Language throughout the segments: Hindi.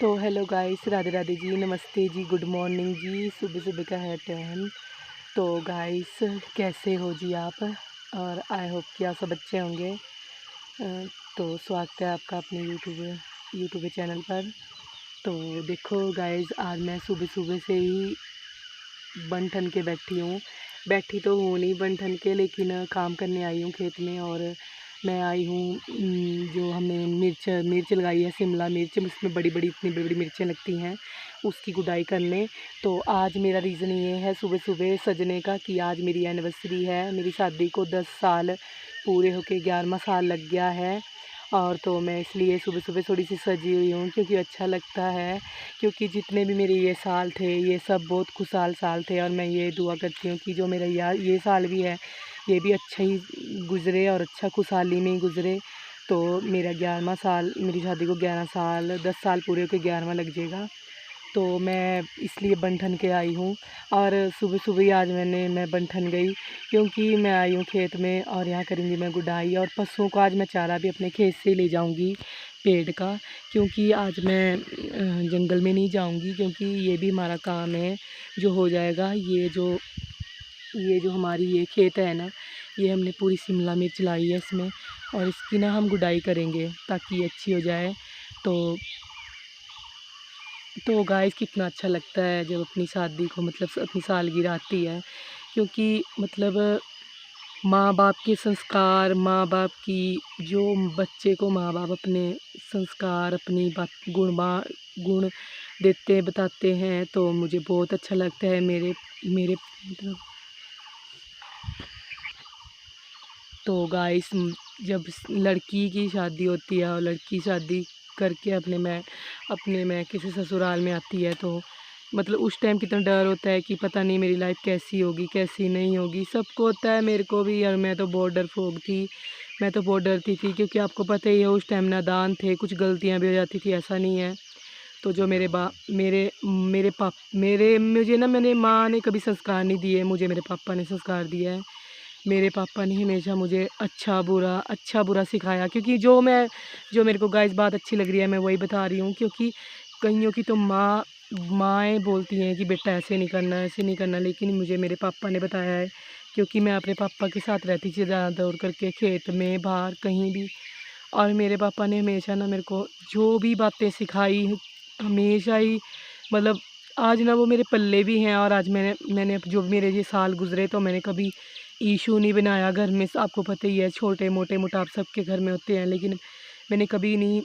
तो हेलो गाइस, राधे राधे जी, नमस्ते जी, गुड मॉर्निंग जी। सुबह सुबह का है टाइम। तो गाइस, कैसे हो जी आप? और आई होप कि आप सब अच्छे होंगे। तो स्वागत है आपका अपने यूट्यूब चैनल पर। तो देखो गाइस, आज मैं सुबह सुबह से ही बन ठन के बैठी तो हूँ नहीं बन ठन के, लेकिन काम करने आई हूँ खेत में। और मैं आई हूँ जो हमने मिर्च लगाई है, शिमला मिर्च, उसमें बड़ी बड़ी इतनी बड़ी बड़ी मिर्चें लगती हैं, उसकी गुडाई करने। तो आज मेरा रीज़न ये है सुबह सुबह सजने का कि आज मेरी एनिवर्सरी है। मेरी शादी को 10 साल पूरे होके 11वां साल लग गया है। और तो मैं इसलिए सुबह सुबह थोड़ी सी सजी हुई हूँ, क्योंकि अच्छा लगता है। क्योंकि जितने भी मेरे ये साल थे, ये सब बहुत खुशहाल साल थे। और मैं ये दुआ करती हूँ कि जो मेरा ये साल भी है, ये भी अच्छा ही गुज़रे और अच्छा खुशहाली में ही गुज़रे। तो मेरा 11वां साल, मेरी शादी को 11 साल, 10 साल पूरे होकर 11वां लग जाएगा। तो मैं इसलिए बन ठन के आई हूँ। और सुबह सुबह ही आज मैं बन ठन गई, क्योंकि मैं आई हूँ खेत में और यहाँ करूँगी मैं गुडाई। और पशुओं को आज मैं चारा भी अपने खेत से ही ले जाऊँगी, पेड़ का। क्योंकि आज मैं जंगल में नहीं जाऊँगी, क्योंकि ये भी हमारा काम है जो हो जाएगा। ये जो हमारी ये खेत है ना, ये हमने पूरी शिमला मिर्च लाई है इसमें, और इसकी ना हम गुडाई करेंगे ताकि ये अच्छी हो जाए। तो गाइस, कितना अच्छा लगता है जब अपनी शादी को, मतलब अपनी सालगिरह आती है। क्योंकि मतलब माँ बाप के संस्कार, माँ बाप की जो बच्चे को माँ बाप अपने संस्कार, अपनी बात गुण देते बताते हैं, तो मुझे बहुत अच्छा लगता है। मेरे मेरे मतलब तो गाइस, जब लड़की की शादी होती है और लड़की शादी करके अपने मैके से ससुराल में आती है, तो मतलब उस टाइम कितना डर होता है कि पता नहीं मेरी लाइफ कैसी होगी कैसी नहीं होगी। सबको होता है, मेरे को भी। और मैं तो बहुत डरपोक थी, मैं तो बहुत डरती थी, क्योंकि आपको पता ही है उस टाइम नादान थे, कुछ गलतियां भी हो जाती थी, ऐसा नहीं है। तो जो मेरे बा मेरे मेरे पाप मेरे मुझे ना, मैंने माँ ने कभी संस्कार नहीं दिए, मुझे मेरे पापा ने संस्कार दिया है। मेरे पापा ने हमेशा मुझे अच्छा बुरा सिखाया। क्योंकि जो मेरे को गाइस बात अच्छी लग रही है, मैं वही बता रही हूँ। क्योंकि कईयों की तो माएँ बोलती हैं कि बेटा ऐसे नहीं करना, ऐसे नहीं करना, लेकिन मुझे मेरे पापा ने बताया है। क्योंकि मैं अपने पापा के साथ रहती थी ज़्यादा दौड़ करके, खेत में, बाहर, कहीं भी। और मेरे पापा ने हमेशा ना मेरे को जो भी बातें सिखाई, हमेशा ही, मतलब आज ना वो मेरे पल्ले भी हैं। और आज मैंने जो भी मेरे ये साल गुज़रे, तो मैंने कभी इशू नहीं बनाया घर में। आपको पता ही है, छोटे मोटे मुटाव सबके घर में होते हैं, लेकिन मैंने कभी नहीं,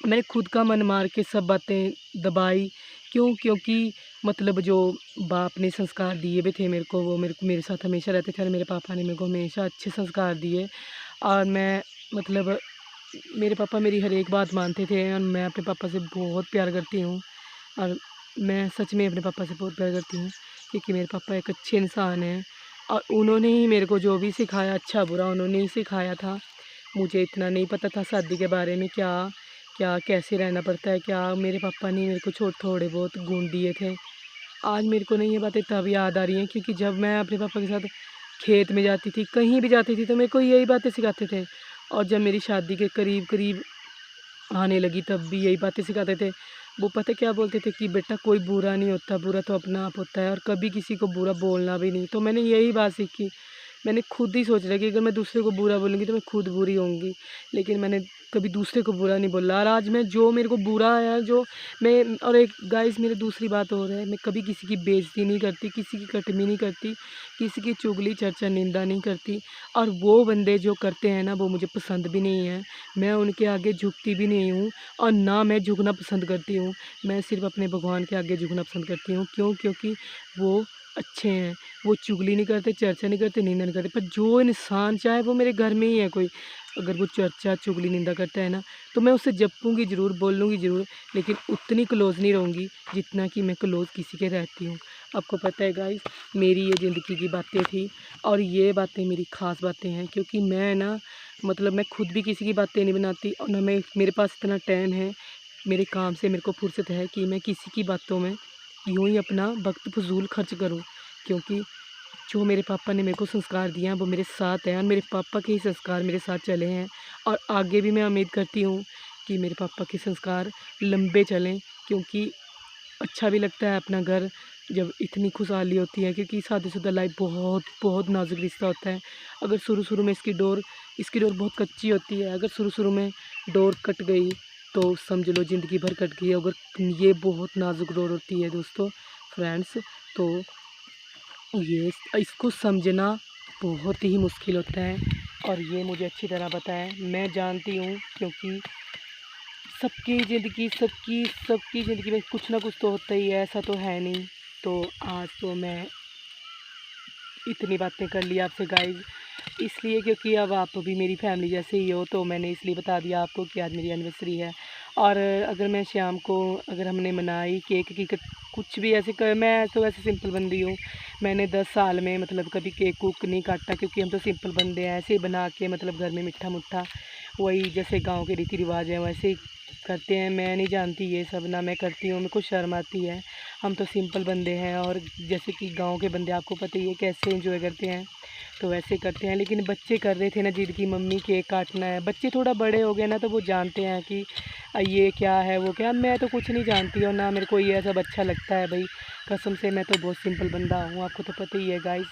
मैंने खुद का मन मार के सब बातें दबाई। क्यों? क्योंकि मतलब जो बाप ने संस्कार दिए भी थे मेरे को, वो मेरे साथ हमेशा रहते थे। और मेरे पापा ने मेरे को हमेशा अच्छे संस्कार दिए। और मैं मतलब मेरे पापा मेरी हर एक बात मानते थे, और मैं अपने पापा से बहुत प्यार करती हूँ। और मैं सच में अपने पापा से बहुत प्यार करती हूँ, क्योंकि मेरे पापा एक अच्छे इंसान हैं। और उन्होंने ही मेरे को जो भी सिखाया, अच्छा बुरा उन्होंने ही सिखाया था। मुझे इतना नहीं पता था शादी के बारे में, क्या क्या कैसे रहना पड़ता है, क्या मेरे पापा ने मेरे को थोड़े बहुत गुण दिए थे। आज मेरे को नहीं ये बातें तब याद आ रही हैं, क्योंकि जब मैं अपने पापा के साथ खेत में जाती थी, कहीं भी जाती थी, तो मेरे को यही बातें सिखाते थे। और जब मेरी शादी के करीब करीब आने लगी, तब भी यही बातें सिखाते थे। वो पता है क्या बोलते थे कि बेटा कोई बुरा नहीं होता, बुरा तो अपना आप होता है, और कभी किसी को बुरा बोलना भी नहीं। तो मैंने यही बात सीखी। मैंने खुद ही सोच लिया कि अगर मैं दूसरे को बुरा बोलूँगी तो मैं खुद बुरी होंगी। लेकिन मैंने कभी दूसरे को बुरा नहीं बोला। और आज मैं जो मेरे को बुरा है, जो मैं, और एक गाइस मेरी दूसरी बात और है, मैं कभी किसी की बेइज़्ज़ती नहीं करती, किसी की कटमी नहीं करती, किसी की चुगली चर्चा निंदा नहीं करती। और वो बंदे जो करते हैं ना, वो मुझे पसंद भी नहीं है। मैं उनके आगे झुकती भी नहीं हूँ, और ना मैं झुकना पसंद करती हूँ। मैं सिर्फ़ अपने भगवान के आगे झुकना पसंद करती हूँ। क्यों? क्योंकि वो अच्छे हैं। वो चुगली नहीं करते, चर्चा नहीं करते, निंदा नहीं करते। पर जो इंसान, चाहे वो मेरे घर में ही है कोई, अगर वो चर्चा, चुगली, निंदा करता है ना, तो मैं उससे जपूँगी ज़रूर, बोलूँगी ज़रूर, लेकिन उतनी क्लोज़ नहीं रहूँगी जितना कि मैं क्लोज़ किसी के रहती हूँ। आपको पता है गाइस, मेरी ये ज़िंदगी की बातें थी, और ये बातें मेरी ख़ास बातें हैं। क्योंकि मैं ना, मतलब मैं खुद भी किसी की बातें नहीं बनाती, और ना मेरे पास इतना टाइम है, मेरे काम से मेरे को फुर्सत है कि मैं किसी की बातों में यूँ ही अपना वक्त फ़ुज़ूल खर्च करूँ। क्योंकि जो मेरे पापा ने मेरे को संस्कार दिए हैं, वो मेरे साथ हैं, और मेरे पापा के ही संस्कार मेरे साथ चले हैं। और आगे भी मैं उम्मीद करती हूँ कि मेरे पापा के संस्कार लंबे चलें, क्योंकि अच्छा भी लगता है अपना घर जब इतनी खुशहाली होती है, क्योंकि शादीशुदा लाइफ बहुत बहुत नाजुक रिश्ता होता है। अगर शुरू-शुरू में इसकी डोर बहुत कच्ची होती है, अगर शुरू-शुरू में डोर कट गई तो समझ लो ज़िंदगी भर कट गई। अगर ये बहुत नाजुक डोर होती है दोस्तों, फ्रेंड्स, तो ये इसको समझना बहुत ही मुश्किल होता है और ये मुझे अच्छी तरह पता है। मैं जानती हूँ, क्योंकि सबकी ज़िंदगी में कुछ ना कुछ तो होता ही है, ऐसा तो है नहीं। तो आज तो मैं इतनी बातें कर ली आपसे गाइज़, इसलिए क्योंकि अब आप भी मेरी फैमिली जैसे ही हो, तो मैंने इसलिए बता दिया आपको कि आज मेरी एनिवर्सरी है। और अगर मैं शाम को अगर हमने मनाई केक की कुछ भी ऐसे मैं तो वैसे सिंपल बंदी हूँ। मैंने 10 साल में मतलब कभी केक वूक नहीं काटा, क्योंकि हम तो सिंपल बंदे हैं। ऐसे ही बना के मतलब घर में मीठा-मुट्ठा वही जैसे गाँव के रीति रिवाज हैं वैसे ही करते हैं। मैं नहीं जानती ये सब, ना मैं करती हूँ, मेरे को शर्म आती है। हम तो सिंपल बंदे हैं और जैसे कि गाँव के बंदे आपको पता ही है कैसे एंजॉय करते हैं, तो वैसे करते हैं। लेकिन बच्चे कर रहे थे ना जिद कि मम्मी केक काटना है। बच्चे थोड़ा बड़े हो गए ना, तो वो जानते हैं कि ये क्या है वो क्या। मैं तो कुछ नहीं जानती और ना मेरे को ये सब अच्छा लगता है भाई, कसम से। मैं तो बहुत सिंपल बंदा हूँ, आपको तो पता ही है गाइस।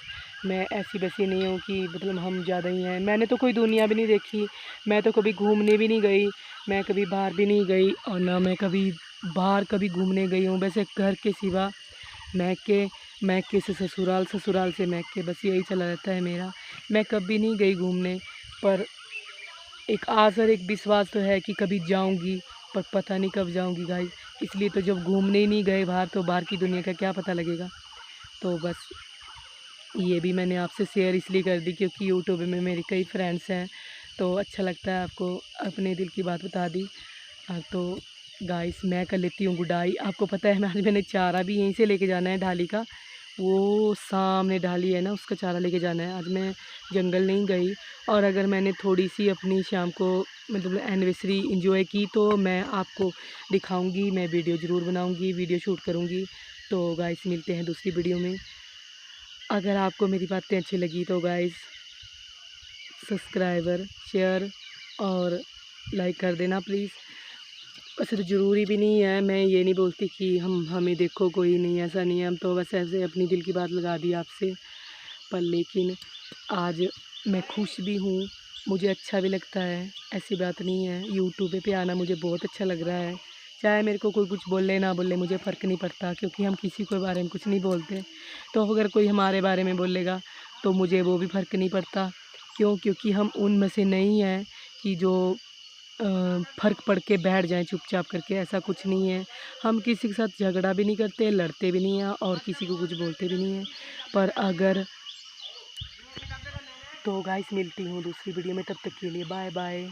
मैं ऐसी वैसी नहीं हूँ कि मतलब हम ज़्यादा ही हैं। मैंने तो कोई दुनिया भी नहीं देखी, मैं तो कभी घूमने भी नहीं गई, मैं कभी बाहर भी नहीं गई और ना मैं कभी बाहर कभी घूमने गई हूँ। वैसे घर के सिवा मैके, मैके से ससुराल, ससुराल से मैके, बस यही चला रहता है मेरा। मैं कभी नहीं गई घूमने, पर एक आस और एक विश्वास तो है कि कभी जाऊंगी, पर पता नहीं कब जाऊंगी गाइस। इसलिए तो जब घूमने ही नहीं गए बाहर, तो बाहर की दुनिया का क्या पता लगेगा। तो बस ये भी मैंने आपसे शेयर इसलिए कर दी क्योंकि यूट्यूब में मेरे कई फ्रेंड्स हैं, तो अच्छा लगता है आपको अपने दिल की बात बता दी। तो गाइस मैं कर लेती हूँ गुडाई। आपको पता है मैं आज मैंने चारा भी यहीं से लेके जाना है ढाली का, वो सामने ढाली है ना, उसका चारा लेके जाना है। आज मैं जंगल नहीं गई, और अगर मैंने थोड़ी सी अपनी शाम को मतलब एनिवर्सरी इंजॉय की तो मैं आपको दिखाऊंगी, मैं वीडियो ज़रूर बनाऊंगी, वीडियो शूट करूंगी। तो गाइस मिलते हैं दूसरी वीडियो में। अगर आपको मेरी बातें अच्छी लगी तो गाइस सब्सक्राइबर, शेयर और लाइक कर देना प्लीज़। वैसे तो ज़रूरी भी नहीं है, मैं ये नहीं बोलती कि हमें देखो कोई नहीं, ऐसा नहीं है। हम तो बस ऐसे अपनी दिल की बात लगा दी आपसे। पर लेकिन आज मैं खुश भी हूँ, मुझे अच्छा भी लगता है, ऐसी बात नहीं है। यूट्यूब पे आना मुझे बहुत अच्छा लग रहा है। चाहे मेरे को कोई कुछ बोले ना बोले, मुझे फ़र्क नहीं पड़ता, क्योंकि हम किसी के बारे में कुछ नहीं बोलते। तो अगर कोई हमारे बारे में बोलेगा तो मुझे वो भी फ़र्क नहीं पड़ता। क्यों? क्योंकि हम उनमें से नहीं हैं कि जो फ़र्क पड़ के बैठ जाएँ चुपचाप करके, ऐसा कुछ नहीं है। हम किसी के साथ झगड़ा भी नहीं करते, लड़ते भी नहीं हैं और किसी को कुछ बोलते भी नहीं हैं। पर अगर तो गाइस मिलती हूँ दूसरी वीडियो में, तब तक के लिए बाय बाय।